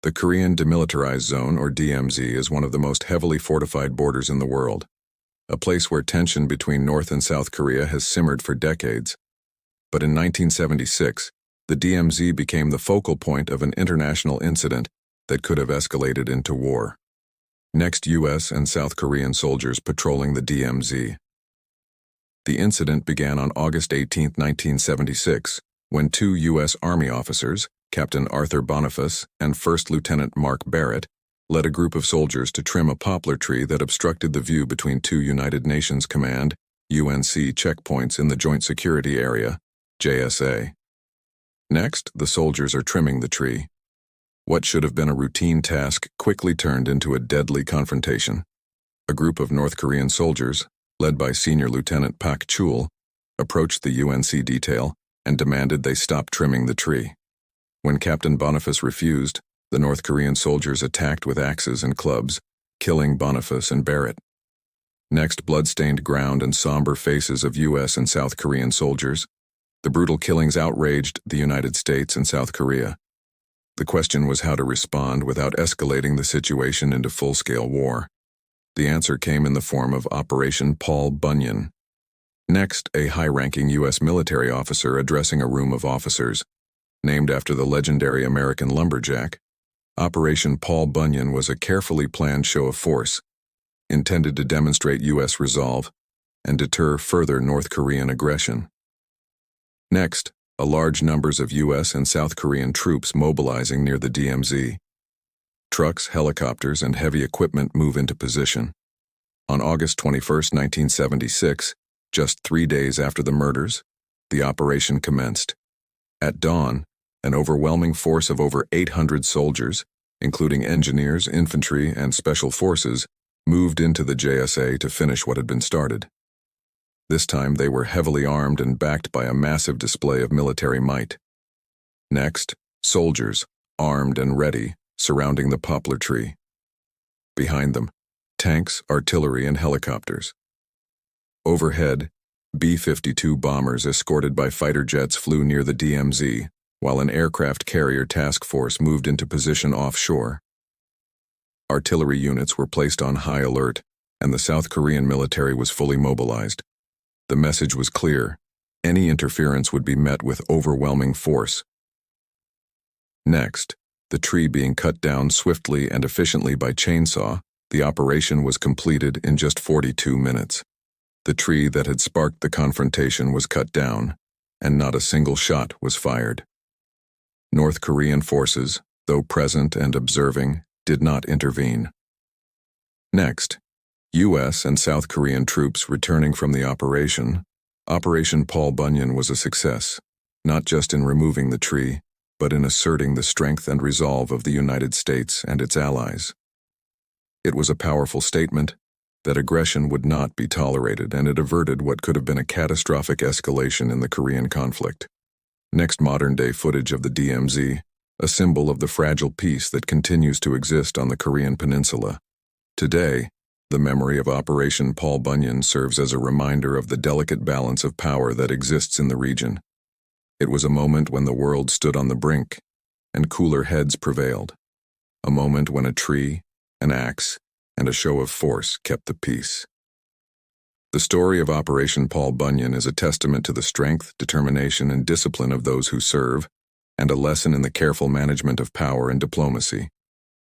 The Korean Demilitarized Zone, or DMZ, is one of the most heavily fortified borders in the world, a place where tension between North and South Korea has simmered for decades. But in 1976, the DMZ became the focal point of an international incident that could have escalated into war. Next, U.S. and South Korean soldiers patrolling the DMZ. The incident began on August 18, 1976, when two U.S. Army officers, Captain Arthur Boniface and First Lieutenant Mark Barrett, led a group of soldiers to trim a poplar tree that obstructed the view between two United Nations Command (UNC) checkpoints in the Joint Security Area, JSA. Next, the soldiers are trimming the tree. What should have been a routine task quickly turned into a deadly confrontation. A group of North Korean soldiers, led by Senior Lieutenant Pak Chul, approached the UNC detail and demanded they stop trimming the tree. When Captain Boniface refused, the North Korean soldiers attacked with axes and clubs, killing Boniface and Barrett. Next, blood-stained ground and somber faces of U.S. and South Korean soldiers. The brutal killings outraged the United States and South Korea. The question was how to respond without escalating the situation into full-scale war. The answer came in the form of Operation Paul Bunyan. Next, a high-ranking U.S. military officer addressing a room of officers. Named after the legendary American lumberjack, Operation Paul Bunyan was a carefully planned show of force, intended to demonstrate U.S. resolve and deter further North Korean aggression. Next, a large numbers of U.S. and South Korean troops mobilizing near the DMZ. Trucks, helicopters, and heavy equipment move into position. On August 21, 1976, just 3 days after the murders, the operation commenced. At dawn, an overwhelming force of over 800 soldiers, including engineers, infantry, and special forces, moved into the JSA to finish what had been started. This time they were heavily armed and backed by a massive display of military might. Next, soldiers, armed and ready, surrounding the poplar tree. Behind them, tanks, artillery, and helicopters. Overhead, B-52 bombers escorted by fighter jets flew near the DMZ, while an aircraft carrier task force moved into position offshore. Artillery units were placed on high alert, and the South Korean military was fully mobilized. The message was clear: any interference would be met with overwhelming force. Next, the tree being cut down swiftly and efficiently by chainsaw, the operation was completed in just 42 minutes. The tree that had sparked the confrontation was cut down, and not a single shot was fired. North Korean forces, though present and observing, did not intervene. Next, U.S. and South Korean troops returning from the operation, Operation Paul Bunyan was a success, not just in removing the tree, but in asserting the strength and resolve of the United States and its allies. It was a powerful statement that aggression would not be tolerated, and it averted what could have been a catastrophic escalation in the Korean conflict. Next, modern-day footage of the DMZ, a symbol of the fragile peace that continues to exist on the Korean Peninsula. Today, the memory of Operation Paul Bunyan serves as a reminder of the delicate balance of power that exists in the region. It was a moment when the world stood on the brink, and cooler heads prevailed. A moment when a tree, an axe, and a show of force kept the peace. The story of Operation Paul Bunyan is a testament to the strength, determination, and discipline of those who serve, and a lesson in the careful management of power and diplomacy.